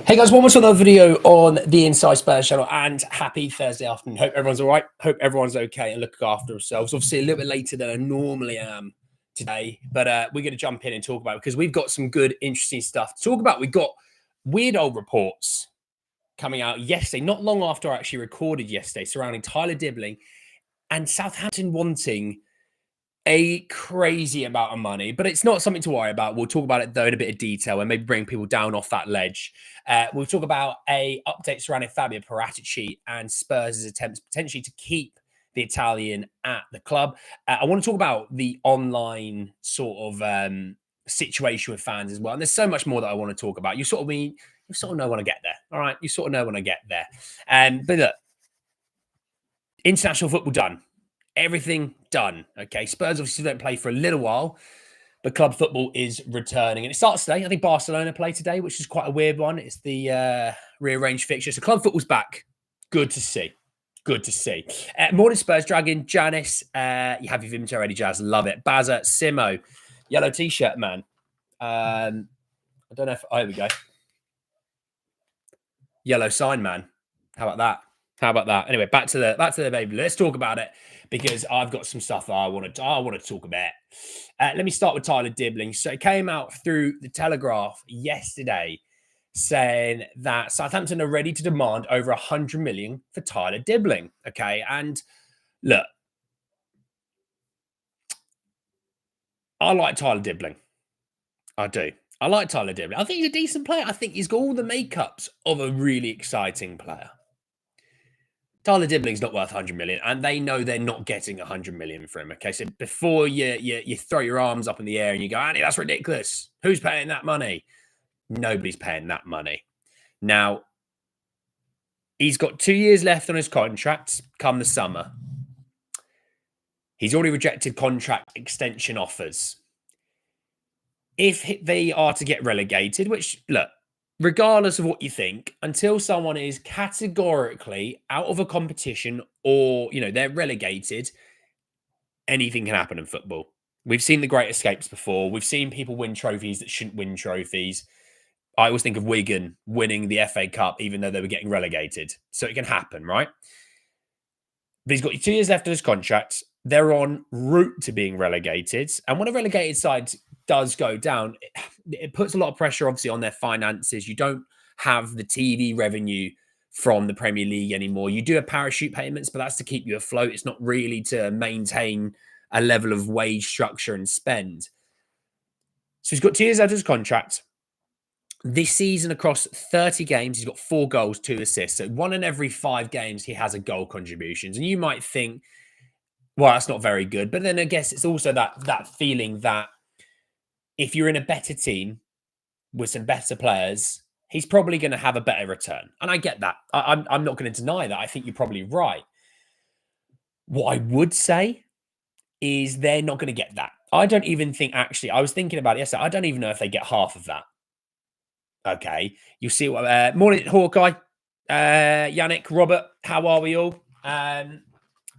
Hey guys, one more another video on the Inside Spurs channel, and happy Thursday afternoon. Hope everyone's all right. Hope everyone's okay and look after themselves. Obviously, a little bit later than I normally am today, but we're going to jump in and talk about it because we've got some good, interesting stuff to talk about. We've got weird old reports coming out yesterday, not long after I actually recorded yesterday, surrounding Tyler Dibling and Southampton wanting a crazy amount of money, but it's not something to worry about. We'll talk about it though in a bit of detail and maybe bring people down off that ledge. We'll talk about a update surrounding Fabio Paratici and Spurs' attempts potentially to keep the Italian at the club. I want to talk about the online sort of situation with fans as well. And there's so much more that I want to talk about. You sort of know when I get there. All right. You sort of know when I get there. But look, international football done. Everything done. Okay. Spurs obviously don't play for a little while, but club football is returning. And it starts today. I think Barcelona play today, which is quite a weird one. It's the rearranged fixture. So club football's back. Good to see. Good to see. Morning Spurs Dragon, Janice. You have your inventory already, Jazz. Love it. Bazza, Simo. Yellow t-shirt, man. I don't know if... Oh, here we go. Yellow sign, man. How about that? How about that? Anyway, back to the baby. Let's talk about it because I've got some stuff that I want to talk about. Let me start with Tyler Dibling. So it came out through the Telegraph yesterday saying that Southampton are ready to demand over 100 million for Tyler Dibling. Okay, and look, I like Tyler Dibling. I do. I like Tyler Dibling. I think he's a decent player. I think he's got all the makeups of a really exciting player. Tyler Dibling's not worth 100 million, and they know they're not getting 100 million for him. Okay, so before you throw your arms up in the air and you go, Andy, that's ridiculous. Who's paying that money? Nobody's paying that money. Now, he's got 2 years left on his contract come the summer. He's already rejected contract extension offers. If they are to get relegated, which, look, regardless of what you think, until someone is categorically out of a competition or, they're relegated, anything can happen in football. We've seen the great escapes before. We've seen people win trophies that shouldn't win trophies. I always think of Wigan winning the FA Cup, even though they were getting relegated. So it can happen, right? But he's got 2 years left of his contract. They're en route to being relegated. And when a relegated side does go down, it puts a lot of pressure, obviously, on their finances. You don't have the TV revenue from the Premier League anymore. You do have parachute payments, but that's to keep you afloat. It's not really to maintain a level of wage structure and spend. So he's got 2 years out of his contract. This season, across 30 games, he's got 4 goals, 2 assists. So 1 in every 5 games, he has a goal contributions. And you might think, well, that's not very good. But then I guess it's also that feeling that if you're in a better team with some better players, he's probably going to have a better return. And I get that. I'm not going to deny that. I think you're probably right. What I would say is they're not going to get that. I don't even think, actually, I was thinking about it yesterday. I don't even know if they get half of that. Okay. You see what... morning, Hawkeye. Yannick, Robert, how are we all? But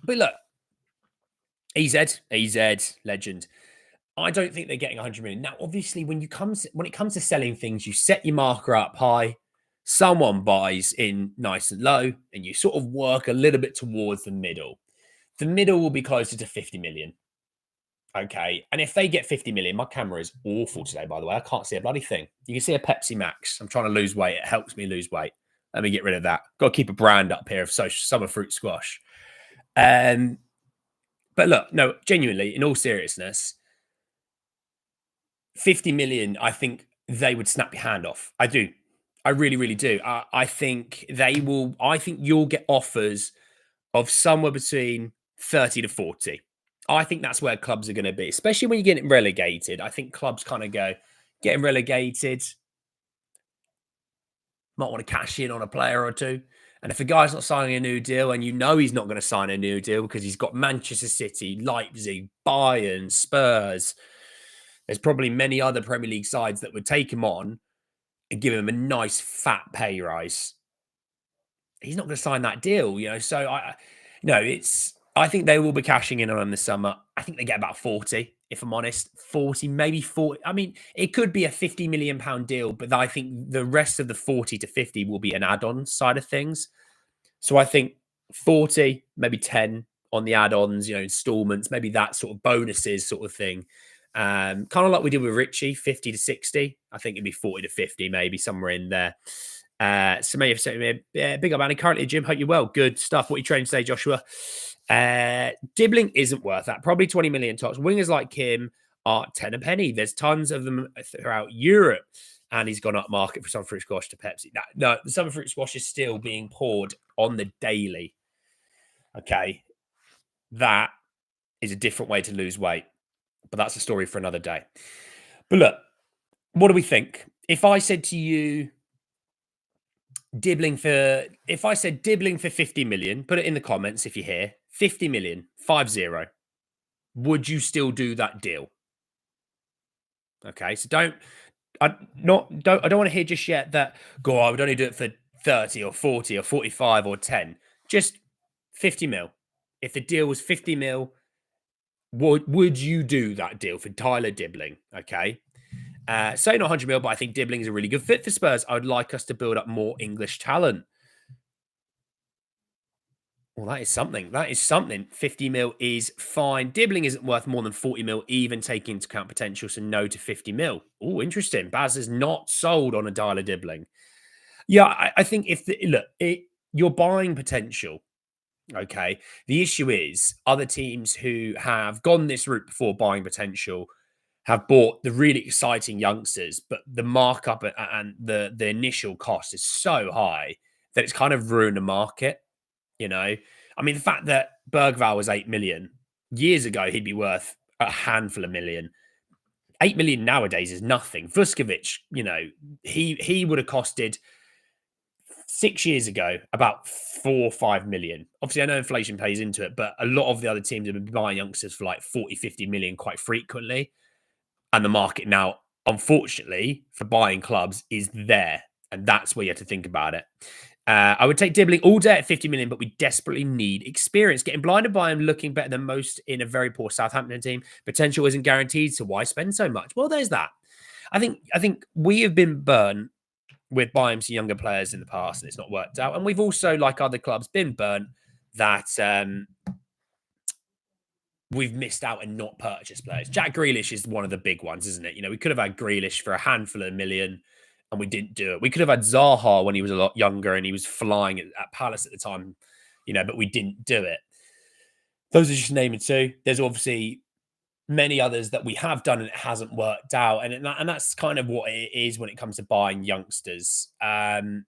look, EZ, legend. I don't think they're getting 100 million. Now, obviously, when it comes to selling things, you set your marker up high, someone buys in nice and low, and you sort of work a little bit towards the middle. The middle will be closer to 50 million. Okay. And if they get 50 million, my camera is awful today, by the way. I can't see a bloody thing. You can see a Pepsi Max. I'm trying to lose weight. It helps me lose weight. Let me get rid of that. Got to keep a brand up here of summer fruit squash. But look, no, genuinely, in all seriousness, 50 million, I think they would snap your hand off. I do. I really, really do. I think they will. I think you'll get offers of somewhere between 30 to 40. I think that's where clubs are going to be, especially when you're getting relegated. I think clubs kind of go, getting relegated, might want to cash in on a player or two. And if a guy's not signing a new deal and you know he's not going to sign a new deal because he's got Manchester City, Leipzig, Bayern, Spurs, there's probably many other Premier League sides that would take him on and give him a nice fat pay rise. He's not going to sign that deal, So it's I think they will be cashing in on him this summer. I think they get about 40, if I'm honest. 40, maybe 40. I mean, it could be a £50 million deal, but I think the rest of the 40 to 50 will be an add-on side of things. So I think 40, maybe 10 on the add-ons, installments, maybe that sort of bonuses sort of thing. Kind of like we did with Richie, 50 to 60. I think it'd be 40 to 50, maybe somewhere in there. So may have said, yeah, big up, Annie. Currently at gym. Hope you're well. Good stuff. What are you training today, Joshua? Dibling isn't worth that. Probably 20 million tops. Wingers like him are 10 a penny. There's tons of them throughout Europe. And he's gone up market for summer fruit squash to Pepsi. No, the summer fruit squash is still being poured on the daily. Okay. That is a different way to lose weight. But that's a story for another day. But look, what do we think? If I said to you, if I said Dibling for 50 million, put it in the comments if you're here, 50 million, 50, would you still do that deal? Okay, so I don't want to hear just yet that I would only do it for 30 or 40 or 45 or 10. Just 50 mil. If the deal was 50 mil, would you do that deal for Tyler Dibling? Okay. Say not 100 mil, but I think Dibling is a really good fit for Spurs. I would like us to build up more English talent. Well, that is something. That is something. 50 mil is fine. Dibling isn't worth more than 40 mil, even taking into account potential. So no to 50 mil. Oh, interesting. Baz is not sold on a Tyler Dibling. Yeah, I think your buying potential. Okay. The issue is other teams who have gone this route before buying potential have bought the really exciting youngsters, but the markup and the initial cost is so high that it's kind of ruined the market. I mean, the fact that Bergval was 8 million years ago, he'd be worth a handful of million. 8 million nowadays is nothing. Vuskovic, he would have costed 6 years ago about 4 or 5 million. Obviously, I know inflation plays into it, but a lot of the other teams have been buying youngsters for like 40, 50 million quite frequently. And the market now, unfortunately, for buying clubs is there. And that's where you have to think about it. I would take Dibling all day at 50 million, but we desperately need experience. Getting blinded by him looking better than most in a very poor Southampton team. Potential isn't guaranteed, so why spend so much? Well, there's that. I think we have been burnt with buying some younger players in the past, and it's not worked out. And we've also, like other clubs, been burnt that we've missed out and not purchased players. Jack Grealish is one of the big ones, isn't it? We could have had Grealish for a handful of million and we didn't do it. We could have had Zaha when he was a lot younger and he was flying at Palace at the time, but we didn't do it. Those are just naming two. There's obviously many others that we have done and it hasn't worked out. And that's kind of what it is when it comes to buying youngsters. It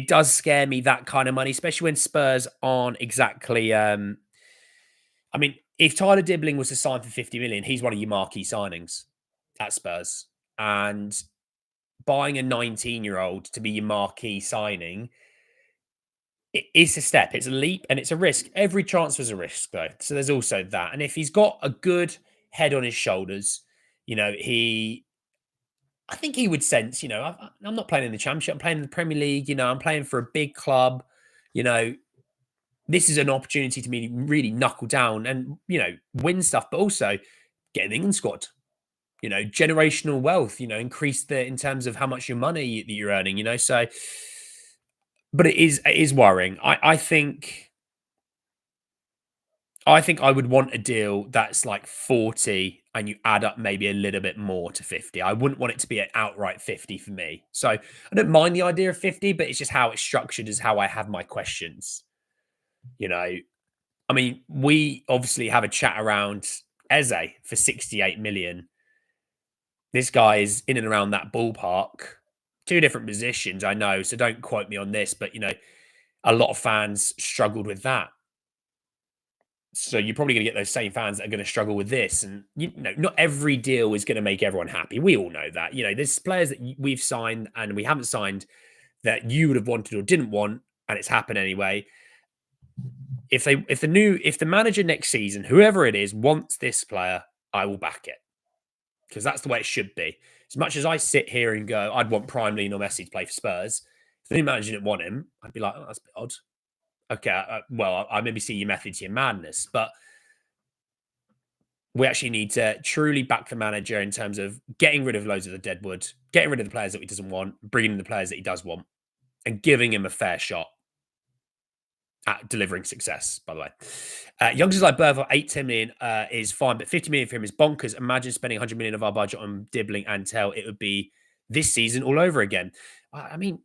does scare me, that kind of money, especially when Spurs aren't exactly I mean, if Tyler Dibling was to sign for 50 million, he's one of your marquee signings at Spurs. And buying a 19-year-old to be your marquee signing, it's a step, it's a leap, and it's a risk. Every transfer's a risk, though. So there's also that. And if he's got a good head on his shoulders, I think he would sense, I'm not playing in the Championship, I'm playing in the Premier League, I'm playing for a big club, this is an opportunity to me really knuckle down and, win stuff, but also get an England squad, generational wealth, increase in terms of how much your money that you're earning, so, but it is worrying. I think I would want a deal that's like 40 and you add up maybe a little bit more to 50. I wouldn't want it to be an outright 50 for me. So I don't mind the idea of 50, but it's just how it's structured is how I have my questions. I mean, we obviously have a chat around Eze for 68 million. This guy is in and around that ballpark. Two different positions, I know, so don't quote me on this, but a lot of fans struggled with that. So you're probably going to get those same fans that are going to struggle with this. And, not every deal is going to make everyone happy. We all know that. There's players that we've signed and we haven't signed that you would have wanted or didn't want, and it's happened anyway. If the manager next season, whoever it is, wants this player, I will back it. Because that's the way it should be. As much as I sit here and go, I'd want Prime Lionel Messi to play for Spurs. If the new manager didn't want him, I'd be like, oh, that's a bit odd. Okay, well, I maybe see your method to your madness, but we actually need to truly back the manager in terms of getting rid of loads of the deadwood, getting rid of the players that he doesn't want, bringing in the players that he does want, and giving him a fair shot at delivering success, by the way. Youngsters like Bertha, 8 million is fine, but 50 million for him is bonkers. Imagine spending 100 million of our budget on Dibling and Tell. It would be this season all over again. I mean,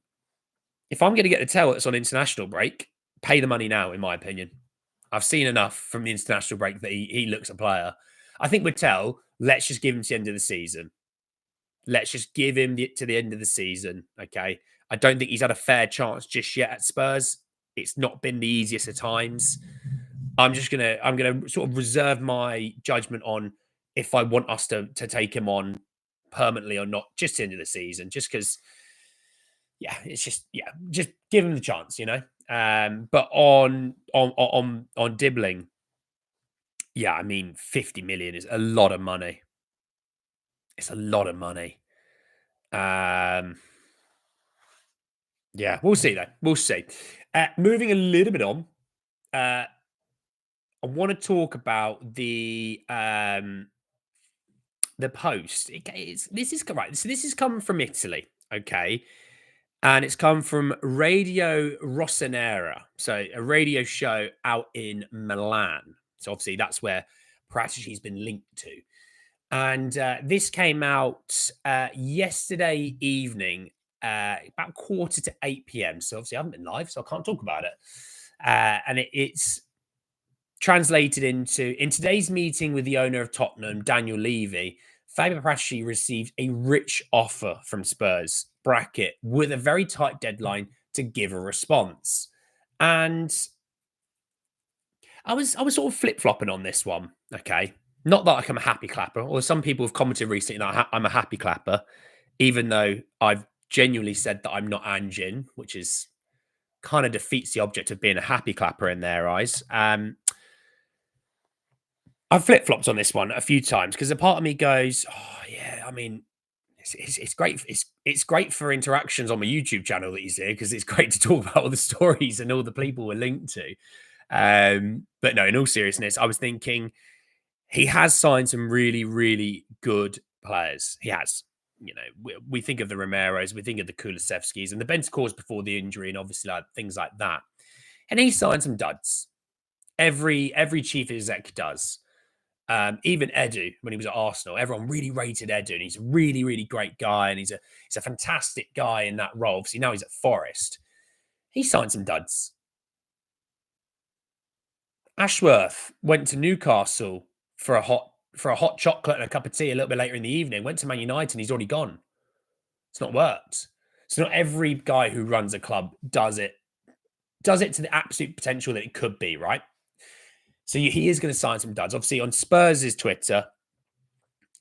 if I'm going to get the Tell that's on international break, pay the money now, in my opinion. I've seen enough from the international break that he looks a player. I think with Tell, let's just give him to the end of the season. Let's just give him to the end of the season. Okay. I don't think he's had a fair chance just yet at Spurs. It's not been the easiest of times. I'm gonna sort of reserve my judgment on if I want us to take him on permanently or not, just the end of the season, just because it's just give him the chance, you know. But on Dibling, yeah, I mean, 50 million is a lot of money. It's a lot of money. Yeah, we'll see though. We'll see. Moving a little bit on, I want to talk about the post. This is right. So this has come from Italy, okay, and it's come from Radio Rossonera, so a radio show out in Milan. So obviously that's where Paratici's been linked to. And this came out yesterday evening, about 7:45 p.m. So obviously I haven't been live, so I can't talk about it. And it's translated into in today's meeting with the owner of Tottenham, Daniel Levy, Fabio Paratici received a rich offer from Spurs bracket with a very tight deadline to give a response. And I was sort of flip flopping on this one. Okay, not that like I'm a happy clapper, or some people have commented recently that I'm a happy clapper, even though I've genuinely said that I'm not ange, which is kind of defeats the object of being a happy clapper in their eyes. I've flip flopped on this one a few times because a part of me goes, "Oh yeah, I mean, it's great. It's great for interactions on my YouTube channel that you see because it's great to talk about all the stories and all the people we're linked to." But no, in all seriousness, I was thinking he has signed some really, really good players. He has. You know, we think of the Romeros, we think of the Kulusevskis and the Bentancurs before the injury, and obviously like things like that. And he signed some duds. Every chief exec does. Even Edu, when he was at Arsenal, everyone really rated Edu, and he's a really, really great guy, and he's a fantastic guy in that role. Obviously, now he's at Forest. He signed some duds. Ashworth went to Newcastle for a hot chocolate and a cup of tea a little bit later in the evening. Went to Man United, and he's already gone. It's not worked. So not every guy who runs a club does it to the absolute potential that it could be, right? So he is going to sign some duds. Obviously, on Spurs' Twitter,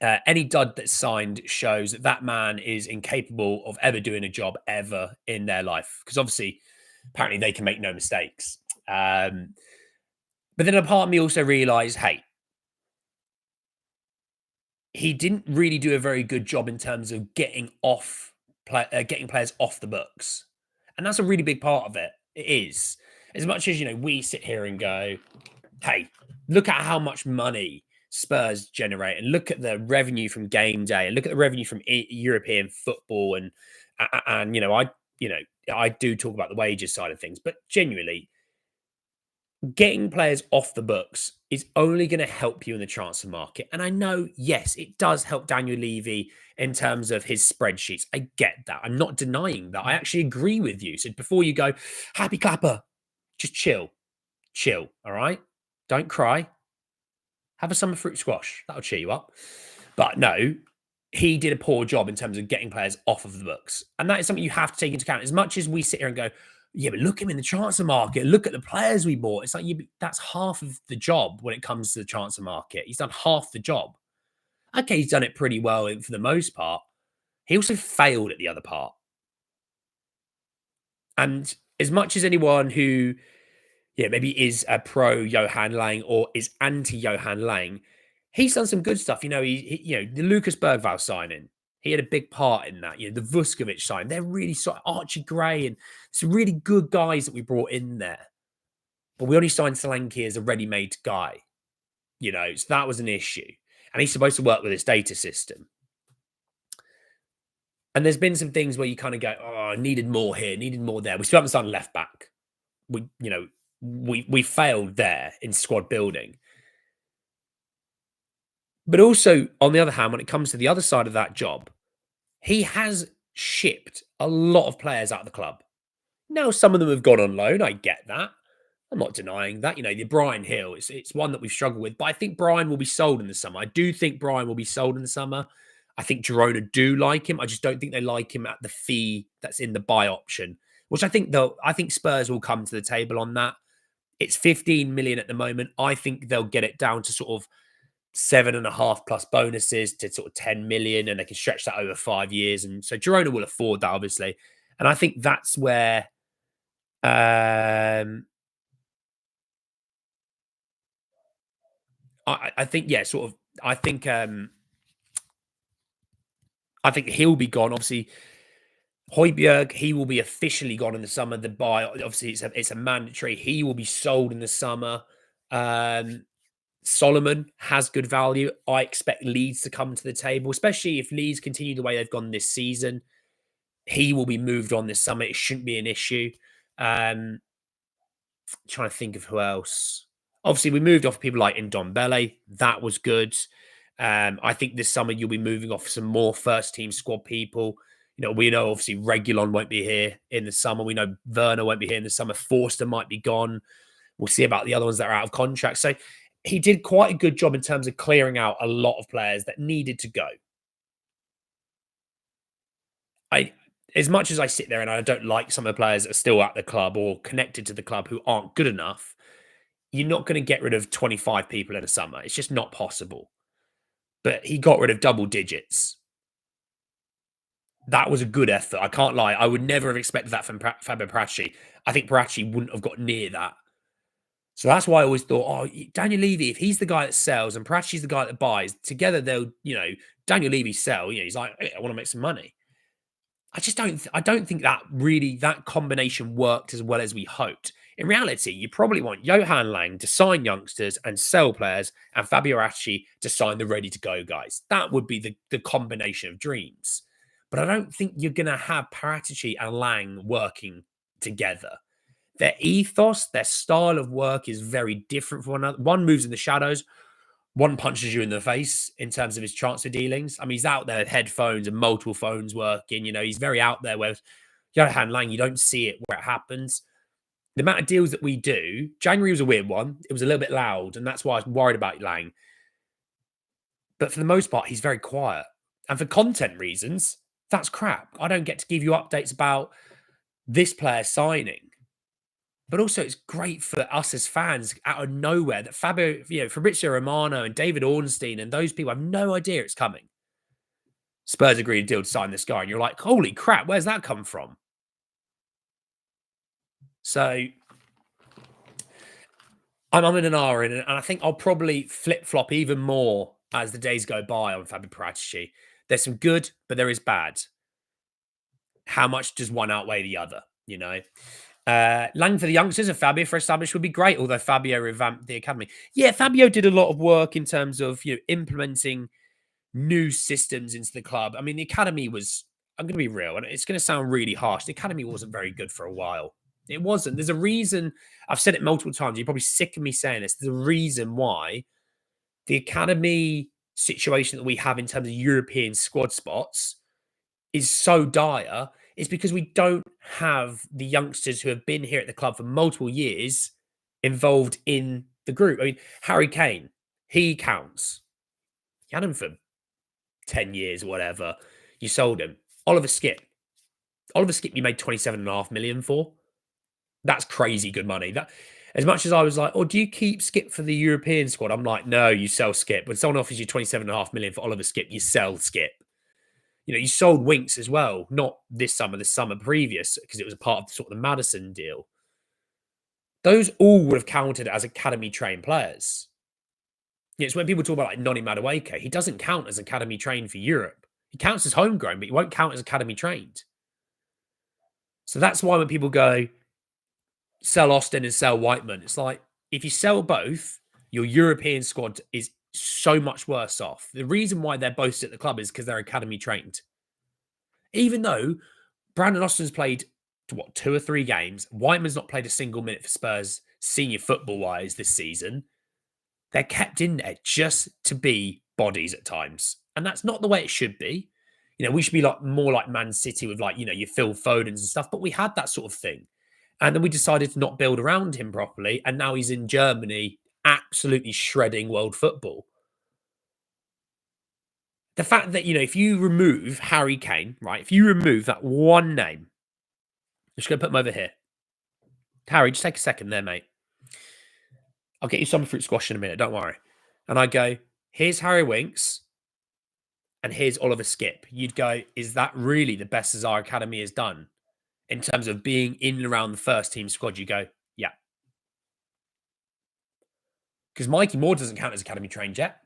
any dud that's signed shows that that man is incapable of ever doing a job ever in their life. Because obviously, apparently, they can make no mistakes. But then a part of me also realised, hey, he didn't really do a very good job in terms of getting players off the books, and that's a really big part of it. It is as much as we sit here and go, hey, look at how much money Spurs generate, and look at the revenue from game day, and look at the revenue from European football, and I do talk about the wages side of things, but genuinely, getting players off the books is only going to help you in the transfer market. And I know, yes, it does help Daniel Levy in terms of his spreadsheets. I get that. I'm not denying that. I actually agree with you. So before you go, happy clapper, just chill. Chill. All right. Don't cry. Have a summer fruit squash. That'll cheer you up. But no, he did a poor job in terms of getting players off of the books. And that is something you have to take into account. As much as we sit here and go, yeah, but look at him in the transfer market. Look at the players we bought. It's like, that's half of the job when it comes to the transfer market. He's done half the job. Okay, he's done it pretty well for the most part. He also failed at the other part. And as much as anyone who, maybe is a pro Johan Lang or is anti Johan Lang, he's done some good stuff. The Lucas Bergvall signing, he had a big part in that. The Vuskovic sign, they're really Archie Gray and some really good guys that we brought in there. But we only signed Solanke as a ready-made guy, so that was an issue. And he's supposed to work with this data system. And there's been some things where you kind of go, oh, needed more here, needed more there. We still haven't signed a left back. We failed there in squad building. But also, on the other hand, when it comes to the other side of that job, he has shipped a lot of players out of the club. Now, some of them have gone on loan. I get that. I'm not denying that. The Brian Hill, it's one that we've struggled with. But I think Brian will be sold in the summer. I do think Brian will be sold in the summer. I think Girona do like him. I just don't think they like him at the fee that's in the buy option, which I think Spurs will come to the table on that. It's 15 million at the moment. I think they'll get it down to sort of 7.5 plus bonuses to sort of 10 million, and they can stretch that over 5 years. And so Girona will afford that, obviously. And I think that's where I think, yeah, sort of. I think he'll be gone. Obviously, Højbjerg, he will be officially gone in the summer. The buy, obviously, it's a mandatory. He will be sold in the summer. Solomon has good value. I expect Leeds to come to the table, especially if Leeds continue the way they've gone this season. He will be moved on this summer. It shouldn't be an issue. Trying to think of who else. Obviously, we moved off people like Ndombele. That was good. I think this summer you'll be moving off some more first team squad people. We know obviously Reguilon won't be here in the summer. We know Werner won't be here in the summer. Forster might be gone. We'll see about the other ones that are out of contract. So he did quite a good job in terms of clearing out a lot of players that needed to go. As much as I sit there and I don't like some of the players that are still at the club or connected to the club who aren't good enough, you're not going to get rid of 25 people in a summer. It's just not possible. But he got rid of double digits. That was a good effort. I can't lie. I would never have expected that from Fabio Paratici. I think Paratici wouldn't have got near that. So that's why I always thought, Daniel Levy, if he's the guy that sells and Paratici's the guy that buys, together they'll, Daniel Levy sell, he's like, hey, I want to make some money. I don't think that combination worked as well as we hoped. In reality, you probably want Johan Lang to sign youngsters and sell players, and Fabio Paratici to sign the ready-to-go guys. That would be the combination of dreams. But I don't think you're going to have Paratici and Lang working together. Their ethos, their style of work is very different from one another. One moves in the shadows, one punches you in the face in terms of his transfer dealings. I mean, he's out there with headphones and multiple phones working. He's very out there. Where Johan Lang, you don't see it where it happens. The amount of deals that we do, January was a weird one. It was a little bit loud, and that's why I was worried about Lang. But for the most part, he's very quiet. And for content reasons, that's crap. I don't get to give you updates about this player signing. But also, it's great for us as fans out of nowhere that Fabrizio Romano and David Ornstein and those people have no idea it's coming. Spurs agreed a deal to sign this guy, and you're like, holy crap, where's that come from? So I'm in an hour in, and I think I'll probably flip-flop even more as the days go by on Fabio Paratici. There's some good, but there is bad. How much does one outweigh the other, Lang for the youngsters and Fabio for established would be great, although Fabio revamped the academy. Yeah, Fabio did a lot of work in terms of implementing new systems into the club. I mean, the academy was, I'm going to be real, and it's going to sound really harsh. The academy wasn't very good for a while. It wasn't. There's a reason. I've said it multiple times. You're probably sick of me saying this. There's a reason why the academy situation that we have in terms of European squad spots is so dire. It's because we don't have the youngsters who have been here at the club for multiple years involved in the group. I mean, Harry Kane, he counts. You had him for 10 years or whatever. You sold him. Oliver Skipp, you made 27.5 million for. That's crazy good money. That, as much as I was like, do you keep Skipp for the European squad? I'm like, no, you sell Skipp. When someone offers you 27.5 million for Oliver Skipp, you sell Skipp. You sold Winks as well, not this summer, the summer previous, because it was a part of sort of the Madison deal. Those all would have counted as academy trained players. It's when people talk about like Noni Madueke, he doesn't count as academy trained for Europe. He counts as homegrown, but he won't count as academy trained. So that's why when people go, sell Austin and sell Whiteman. It's like, if you sell both, your European squad is so much worse off. The reason why they're both at the club is because they're academy trained. Even though Brandon Austin's played, what, 2 or 3 games, Whiteman's not played a single minute for Spurs senior football wise this season. They're kept in there just to be bodies at times. And that's not the way it should be. We should be like more like Man City with, like, your Phil Fodens and stuff, but we had that sort of thing. And then we decided to not build around him properly. And now he's in Germany, absolutely shredding world football. The fact that, if you remove Harry Kane, right? If you remove that one name, I'm just going to put him over here. Harry, just take a second there, mate. I'll get you some fruit squash in a minute. Don't worry. And I go, here's Harry Winks and here's Oliver Skip. You'd go, is that really the best as our academy has done in terms of being in and around the first team squad? You go, yeah. Because Mikey Moore doesn't count as academy trained yet.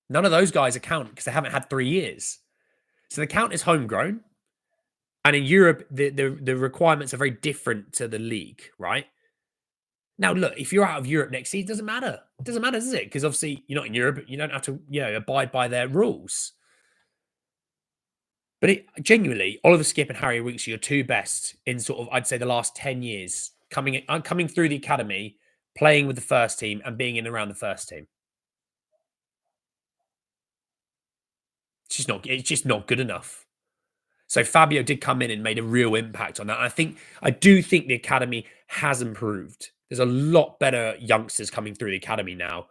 None of those guys account because they haven't had 3 years. So the count is homegrown. And in Europe, the requirements are very different to the league, right? Now, look, if you're out of Europe next season, it doesn't matter. It doesn't matter, does it? Because obviously you're not in Europe. You don't have to, abide by their rules. But genuinely, Oliver Skip and Harry Winks are your two best in sort of, I'd say, the last 10 years, coming through the academy, playing with the first team and being in and around the first team. It's just not good enough. So Fabio did come in and made a real impact on that. I do think the academy has improved. There's a lot better youngsters coming through the academy now.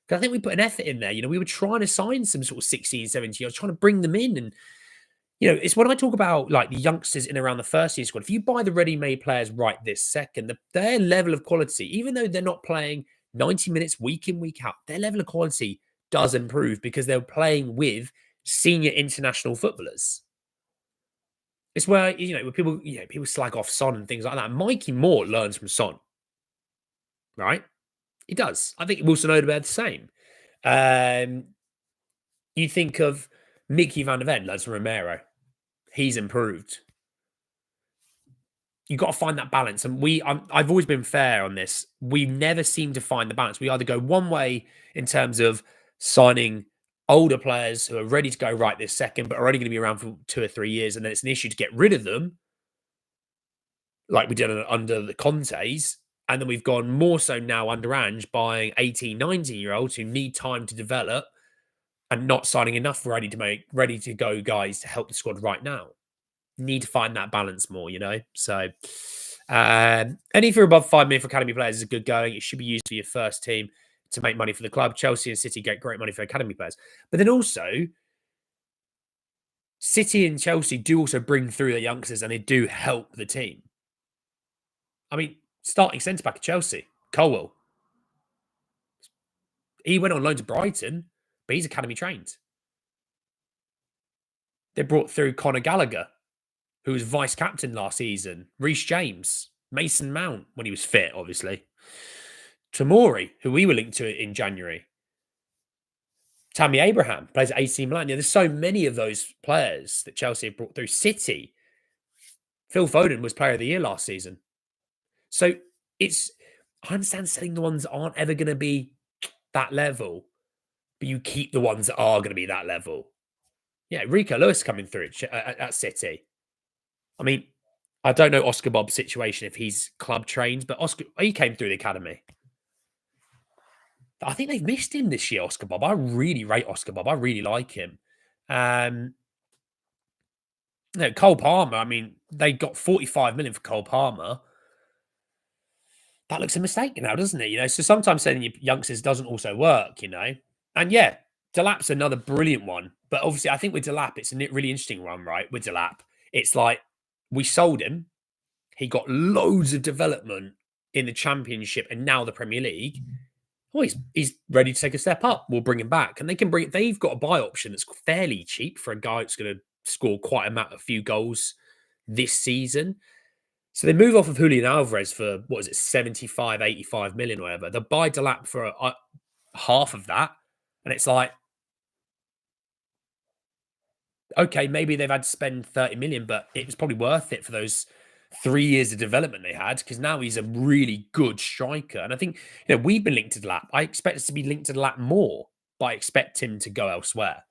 Because I think we put an effort in there. We were trying to sign some sort of 16, 17 years, trying to bring them in. And, it's when I talk about like the youngsters in around the first year squad. If you buy the ready-made players right this second, their level of quality, even though they're not playing 90 minutes week in, week out, their level of quality does improve because they're playing with senior international footballers. It's where, when people slag off Son and things like that. Mikey Moore learns from Son, right? He does. I think Wilson Odegaard the same. You think of Mickey van der Ven learns from Romero. He's improved. You've got to find that balance. And I've always been fair on this. We never seem to find the balance. We either go one way in terms of signing older players who are ready to go right this second, but are only going to be around for 2 or 3 years, and then it's an issue to get rid of them, like we did under the Contes. And then we've gone more so now under Ange, buying 18, 19-year-olds who need time to develop and not signing enough ready to go guys to help the squad right now. Need to find that balance more, So, and if you're above 5 million for academy players, is good going. It should be used for your first team to make money for the club. Chelsea and City get great money for academy players. But then also, City and Chelsea do also bring through their youngsters and they do help the team. I mean, starting centre-back at Chelsea, Colwell. He went on loan to Brighton, but he's academy trained. They brought through Conor Gallagher, who was vice-captain last season. Reece James, Mason Mount, when he was fit, obviously. Tomori, who we were linked to in January. Tammy Abraham plays at AC Milan. There's so many of those players that Chelsea have brought through. City, Phil Foden was player of the year last season. So I understand selling the ones that aren't ever going to be that level, but you keep the ones that are going to be that level. Yeah, Rico Lewis coming through at City. I mean, I don't know Oscar Bob's situation if he's club trained, but he came through the academy. I think they've missed him this year, Oscar Bob. I really rate Oscar Bob. I really like him. Cole Palmer, I mean, they got 45 million for Cole Palmer. That looks a mistake now, doesn't it? So sometimes selling your youngsters doesn't also work, And yeah, Delap's another brilliant one. But obviously, I think with Delap, it's a really interesting one, right? With Delap, it's like we sold him. He got loads of development in the Championship and now the Premier League. Oh, he's ready to take a step up. We'll bring him back. And they've got a buy option that's fairly cheap for a guy that's going to score quite a few goals this season. So they move off of Julian Alvarez for, 75, 85 million, or whatever. They'll buy Delap for half of that. And it's like, okay, maybe they've had to spend 30 million, but it was probably worth it for those 3 years of development they had, because now he's a really good striker. And I think, we've been linked to the lap. I expect us to be linked to the lap more, but I expect him to go elsewhere.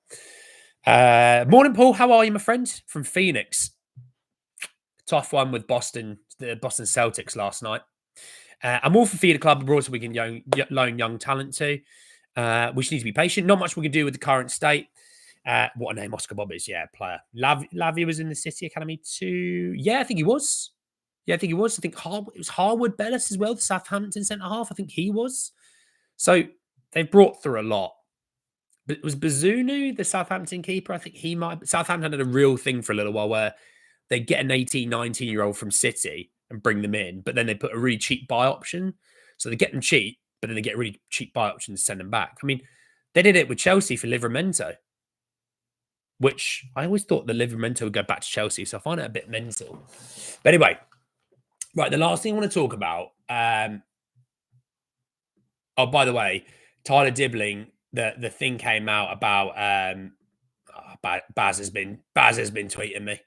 Morning, Paul. How are you, my friend? From Phoenix. Tough one with the Boston Celtics last night. I'm all for feed a club abroad so we can loan young talent to. We just need to be patient. Not much we can do with the current state. What a name Oscar Bob is. Yeah, player. Lavia was in the City Academy too. Yeah, I think he was. I think it was Harwood Bellis as well, the Southampton centre-half. I think he was. So they've brought through a lot. But was Bazunu the Southampton keeper? I think he might. Southampton had a real thing for a little while where they get an 18, 19-year-old from City and bring them in, but then they put a really cheap buy option. So they get them cheap, but then they get a really cheap buy option to send them back. I mean, they did it with Chelsea for Livramento, which I always thought the Livramento would go back to Chelsea, so I find it a bit mental. But anyway, right, the last thing I want to talk about. Oh, by the way, Tyler Dibling, the thing came out about Baz has been tweeting me.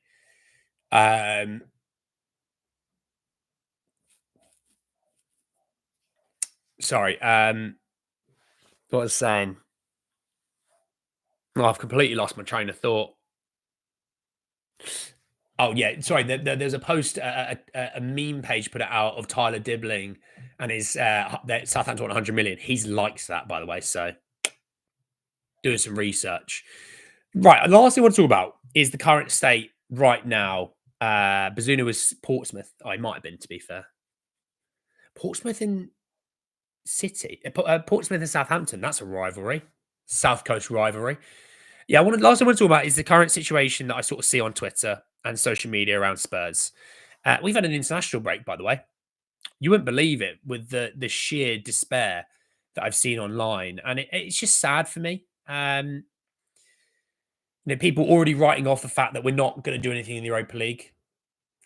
Sorry. What I was saying. Oh, I've completely lost my train of thought. Oh yeah, sorry. There's a post, a meme page put it out of Tyler Dibling and his Southampton 100 million. He's liked that, by the way. So doing some research. Right. The last thing I want to talk about is the current state right now. Bazunu was Portsmouth. Oh, he might have been, to be fair. Portsmouth and City. Portsmouth and Southampton. That's a rivalry. South Coast rivalry. Yeah, last thing I want to talk about is the current situation that I sort of see on Twitter and social media around Spurs. We've had an international break, by the way. You wouldn't believe it with the sheer despair that I've seen online, and it's just sad for me. People already writing off the fact that we're not going to do anything in the Europa League.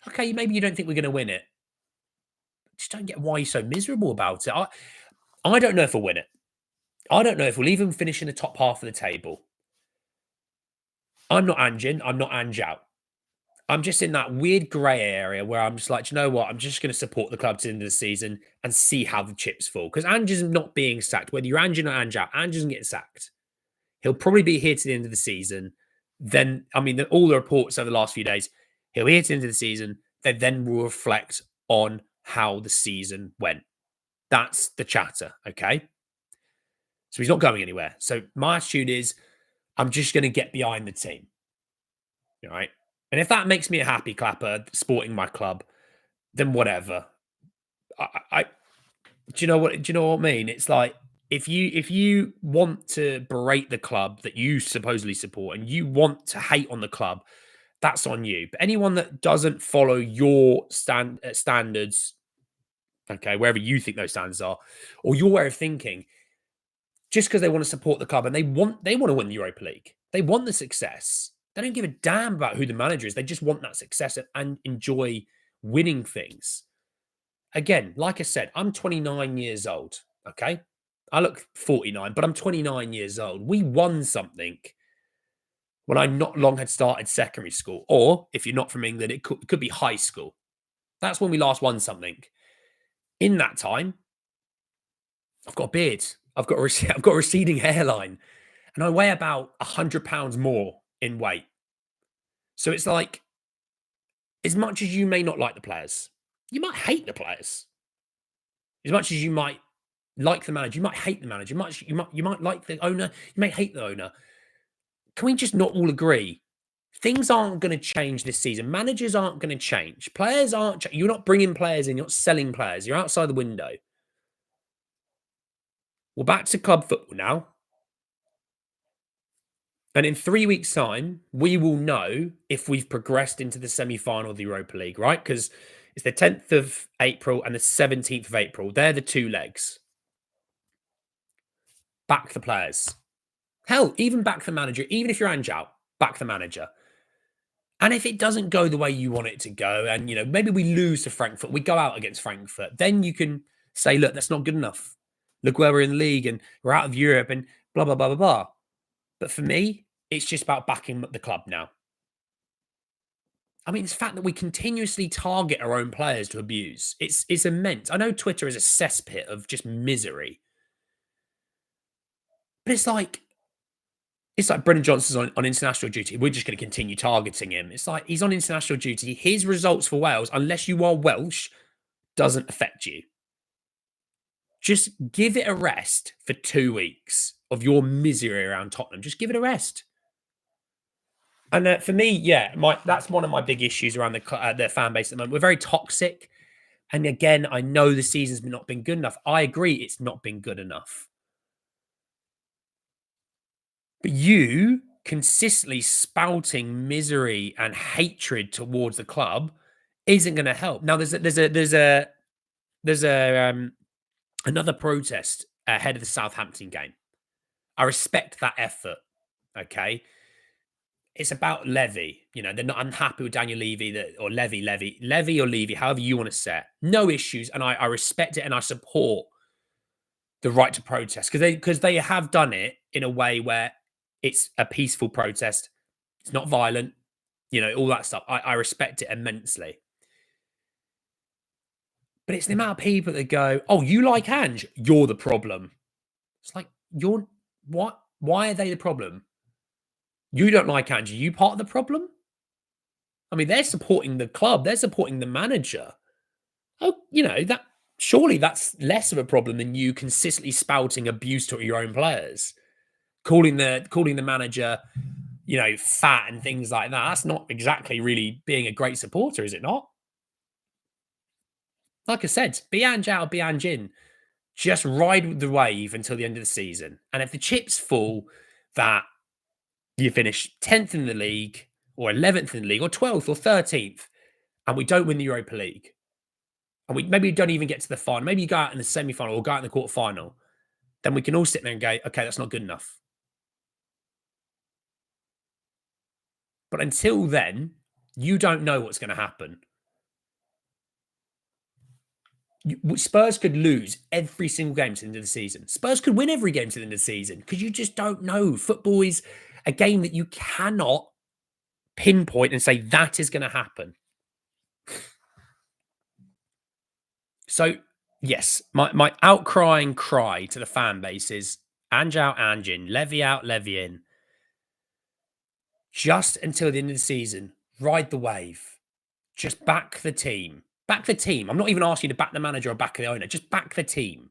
Okay, maybe you don't think we're going to win it. I just don't get why you're so miserable about it. I don't know if we'll win it. I don't know if we'll even finish in the top half of the table. I'm not ange in. I'm not ange out. I'm just in that weird grey area where I'm just like, you know what? I'm just going to support the club to the end of the season and see how the chips fall. Because Ange is not being sacked. Whether you're Ange in or Ange out, Ange isn't getting sacked. He'll probably be here to the end of the season. Then, I mean, all the reports over the last few days, he'll be here to the end of the season. They then will reflect on how the season went. That's the chatter, okay? So he's not going anywhere. So my attitude is, I'm just going to get behind the team. All right? And if that makes me a happy clapper supporting my club, then whatever. Do you know what I mean? It's like if you want to berate the club that you supposedly support and you want to hate on the club, that's on you. But anyone that doesn't follow your standards, okay, wherever you think those standards are, or your way of thinking, just because they want to support the club and they want to win the Europa League, they want the success. They don't give a damn about who the manager is. They just want that success and enjoy winning things. Again, like I said, I'm 29 years old, okay? I look 49, but I'm 29 years old. We won something when I not long had started secondary school. Or if you're not from England, it could be high school. That's when we last won something. In that time, I've got a beard. I've got a receding hairline. And I weigh about 100 pounds more in weight. So it's like, as much as you may not like the players, you might hate the players. As much as you might like the manager, you might hate the manager. You might like the owner. You may hate the owner. Can we just not all agree? Things aren't going to change this season. Managers aren't going to change. Players aren't. You're not bringing players in. You're not selling players. You're outside the window. We're back to club football now. And in 3 weeks' time, we will know if we've progressed into the semi-final of the Europa League, right? Because it's the 10th of April and the 17th of April. They're the two legs. Back the players. Hell, even back the manager. Even if you're Ange out, back the manager. And if it doesn't go the way you want it to go, and maybe we lose to Frankfurt, we go out against Frankfurt, then you can say, look, that's not good enough. Look where we're in the league and we're out of Europe and blah, blah, blah, blah, blah. But for me, it's just about backing the club now. I mean, it's the fact that we continuously target our own players to abuse. It's immense. I know Twitter is a cesspit of just misery, but it's like Brendan Johnson's on international duty. We're just going to continue targeting him. It's like he's on international duty. His results for Wales, unless you are Welsh, doesn't affect you. Just give it a rest for 2 weeks of your misery around Tottenham. Just give it a rest. And for me, yeah, that's one of my big issues around the fan base at the moment. We're very toxic. And again, I know the season's not been good enough. I agree it's not been good enough. But you consistently spouting misery and hatred towards the club isn't going to help. Now, there's another protest ahead of the Southampton game. I respect that effort. Okay, it's about Levy. They're not unhappy with Daniel Levy or Levy, however you want to say it. No issues, and I respect it and I support the right to protest because they have done it in a way where it's a peaceful protest. It's not violent, all that stuff. I respect it immensely. But it's the amount of people that go, "Oh, you like Ange? You're the problem." It's like, you're what? Why are they the problem? You don't like Ange. Are you part of the problem? I mean, they're supporting the club. They're supporting the manager. Oh, that surely that's less of a problem than you consistently spouting abuse to your own players, calling the manager, fat and things like that. That's not exactly really being a great supporter, is it not? Like I said, be Ange out, be Ange in. Just ride the wave until the end of the season. And if the chips fall that you finish 10th in the league or 11th in the league or 12th or 13th and we don't win the Europa League and we maybe don't even get to the final, maybe you go out in the semi-final or go out in the quarter-final, then we can all sit there and go, okay, that's not good enough. But until then, you don't know what's going to happen. Spurs could lose every single game to the end of the season. Spurs could win every game to the end of the season because you just don't know. Football is a game that you cannot pinpoint and say that is going to happen. So, yes, my outcrying cry to the fan base is Ange out, Ange in, Levy out, Levy in. Just until the end of the season, ride the wave. Just back the team. Back the team. I'm not even asking you to back the manager or back the owner. Just back the team.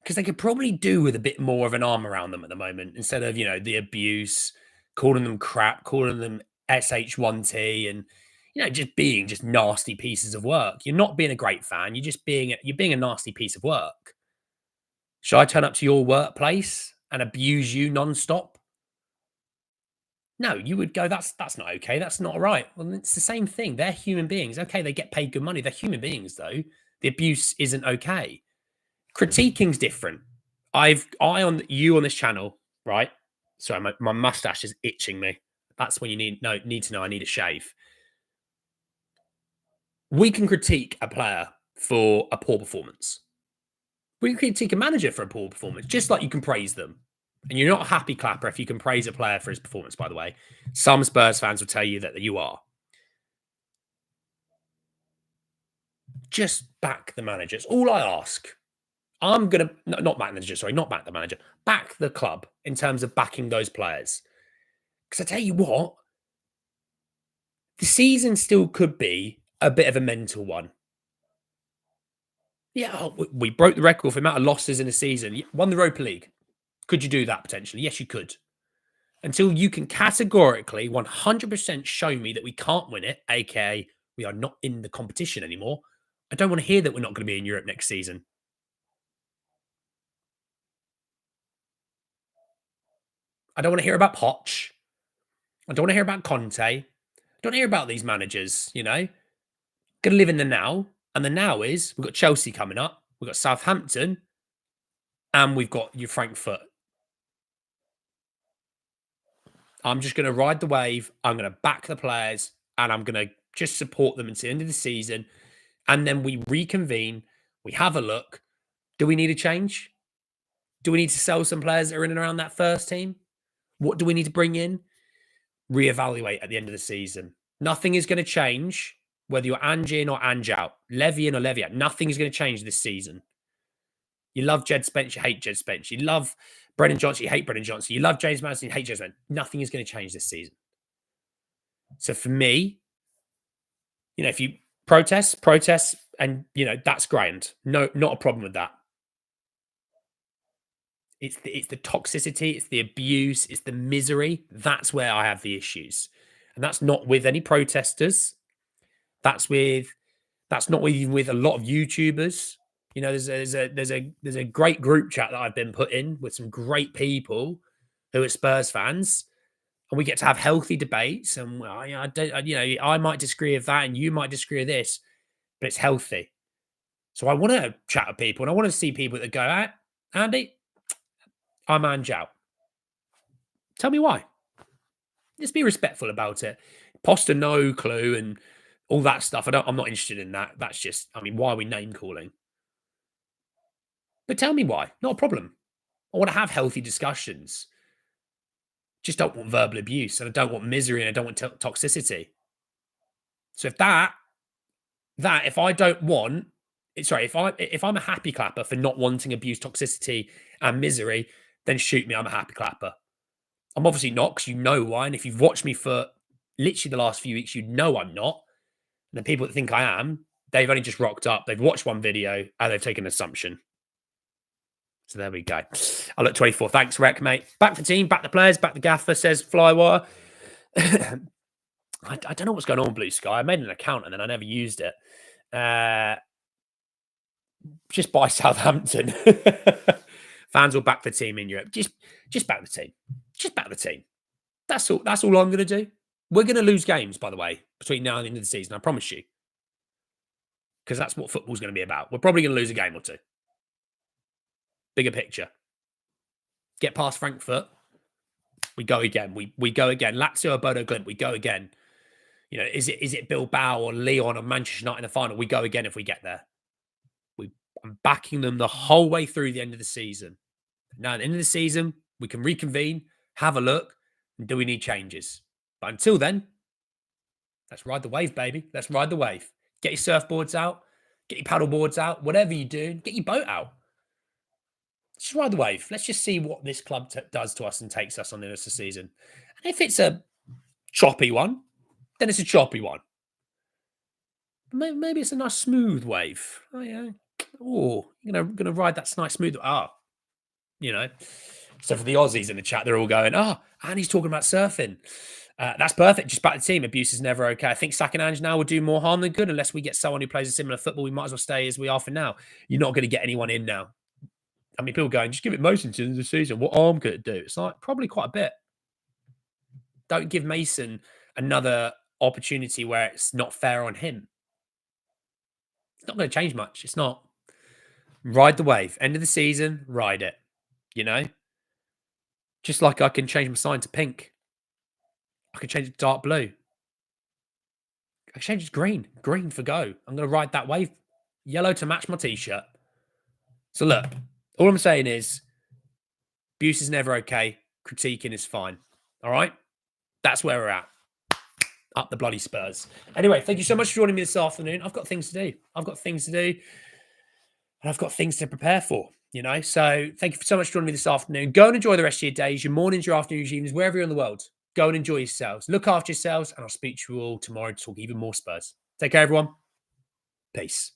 Because they could probably do with a bit more of an arm around them at the moment instead of, the abuse, calling them crap, calling them SH1T and, just being just nasty pieces of work. You're not being a great fan. You're being a nasty piece of work. Should I turn up to your workplace and abuse you nonstop? No, you would go, that's not okay. That's not right. Well, it's the same thing. They're human beings. Okay, they get paid good money. They're human beings, though. The abuse isn't okay. Critiquing's different. I on you on this channel, right? Sorry, my mustache is itching me. That's when you need to know I need a shave. We can critique a player for a poor performance. We can critique a manager for a poor performance, just like you can praise them. And you're not a happy clapper if you can praise a player for his performance, by the way. Some Spurs fans will tell you that you are. Just back the manager. It's all I ask. I'm going to, not back the manager, sorry, not back the manager, back the club in terms of backing those players. Because I tell you what, the season still could be a bit of a mental one. Yeah, we broke the record for the amount of losses in a season. Won the Europa League. Could you do that potentially? Yes, you could. Until you can categorically 100% show me that we can't win it, aka we are not in the competition anymore, I don't want to hear that we're not going to be in Europe next season. I don't want to hear about Poch. I don't want to hear about Conte. I don't want to hear about these managers, Going to live in the now. And the now is we've got Chelsea coming up. We've got Southampton. And we've got your Frankfurt. I'm just going to ride the wave. I'm going to back the players. And I'm going to just support them until the end of the season. And then we reconvene. We have a look. Do we need a change? Do we need to sell some players that are in and around that first team? What do we need to bring in? Reevaluate at the end of the season. Nothing is going to change whether you're Ange in or Ange out, Levy in or Levy out. Nothing is going to change this season. You love Jed Spence, you hate Jed Spence. You love Brendan Johnson, you hate Brendan Johnson. You love James Madison, you hate James Madison. Nothing is going to change this season. So for me, if you protest, and that's grand. No, not a problem with that. It's the toxicity, it's the abuse, it's the misery. That's where I have the issues, and that's not with any protesters. That's not even with a lot of YouTubers. There's a great group chat that I've been put in with some great people who are Spurs fans, and we get to have healthy debates. And I might disagree with that, and you might disagree with this, but it's healthy. So I want to chat with people, and I want to see people that go, Andy, I'm Ange out. Tell me why. Just be respectful about it. Poster no clue and all that stuff. I'm not interested in that. That's just, why are we name calling? But tell me why. Not a problem. I want to have healthy discussions. Just don't want verbal abuse, and I don't want misery, and I don't want toxicity. So if I don't want, if I'm a happy clapper for not wanting abuse, toxicity, and misery, then shoot me. I'm a happy clapper. I'm obviously not, because you know why. And if you've watched me for literally the last few weeks, you know I'm not. And the people that think I am, they've only just rocked up. They've watched one video and they've taken an assumption. So there we go. I look 24. Thanks, Rec, mate. Back the team, back the players, back the gaffer, says Flywire. I don't know what's going on, Blue Sky. I made an account and then I never used it. Just buy Southampton. Fans will back the team in Europe. Just back the team. Just back the team. That's all I'm going to do. We're going to lose games, by the way, between now and the end of the season. I promise you. Because that's what football's going to be about. We're probably going to lose a game or two. Bigger picture. Get past Frankfurt. We go again. We go again. Lazio, Bodo Glimt. We go again. Is it Bilbao or Lyon or Manchester United in the final? We go again if we get there. I'm backing them the whole way through the end of the season. Now, at the end of the season, we can reconvene, have a look, and do we need changes? But until then, let's ride the wave, baby. Let's ride the wave. Get your surfboards out, get your paddle boards out, whatever you do, get your boat out. Let's just ride the wave. Let's just see what this club does to us and takes us on the rest of the season. And if it's a choppy one, then it's a choppy one. Maybe it's a nice smooth wave. Oh, yeah. Oh, gonna ride that nice smooth. So for the Aussies in the chat, they're all going, and he's talking about surfing. That's perfect. Just back the team. Abuse is never okay. I think sacking Ange now would do more harm than good unless we get someone who plays a similar football. We might as well stay as we are for now. You're not going to get anyone in now. People going, just give it Mason to the end of the season. What arm could it do? It's like probably quite a bit. Don't give Mason another opportunity where it's not fair on him. It's not going to change much. It's not. Ride the wave. End of the season, ride it. Just like I can change my sign to pink. I can change it to dark blue. I can change it to green. Green for go. I'm going to ride that wave. Yellow to match my t-shirt. So look, all I'm saying is abuse is never okay. Critiquing is fine. All right? That's where we're at. Up the bloody Spurs. Anyway, thank you so much for joining me this afternoon. I've got things to do. And I've got things to prepare for, So thank you so much for joining me this afternoon. Go and enjoy the rest of your days, your mornings, your afternoons, your evenings, wherever you're in the world. Go and enjoy yourselves. Look after yourselves, and I'll speak to you all tomorrow to talk even more Spurs. Take care, everyone. Peace.